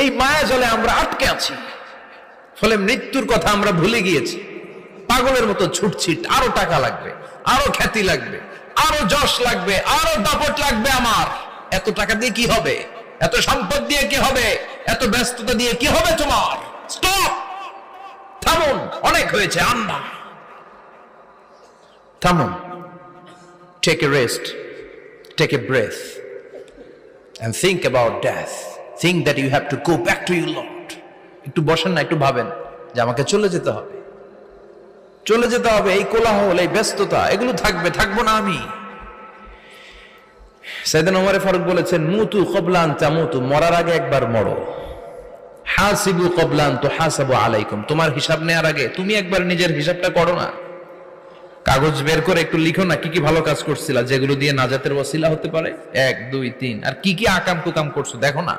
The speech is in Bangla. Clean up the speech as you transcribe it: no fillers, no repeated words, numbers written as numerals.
এই মায়া জলে আমরা আটকে আছি, ফলে মৃত্যুর কথা আমরা ভুলে গিয়েছি। পাগলের মতো ছুটছি, আরো টাকা লাগবে, আরো খ্যাতি লাগবে, আরো যশ লাগবে, আরো দাপট লাগবে। আমার এত টাকা দিয়ে কি হবে? এত সম্পদ দিয়ে কি হবে? এত ব্যস্ততা দিয়ে কি হবে তোমার? স্টপ, থামুন, অনেক হয়েছে, আন্না, থামুন। Take a rest, take a breath and think about death. Think that you have to go back to your Lord. একটু বসেন না, একটু ভাবেন যে আমাকে চলে যেতে হবে, চলে যেতে হবে। এই কোলাহল, এই ব্যস্ততা, এগুলো থাকবে, থাকবো না আমি। সাইয়েদনা ওমর ফারুক বলেছেন, মুতু ক্বাবলা আন তামুতু, মরার আগে একবার মরো। হাসিবু ক্বাবলা আন তুহাসাবু আলাইকুম, তোমার হিসাব নেওয়ার আগে তুমি একবার নিজের হিসাবটা করো না। কাগজ বের করে একটু লিখো না কি কি ভালো কাজ করছিলা, যেগুলো দিয়ে নাজাতের ওয়াসিলা হতে পারে, 1 2 3, আর কি কি আকাম কুকাম করছো দেখো না।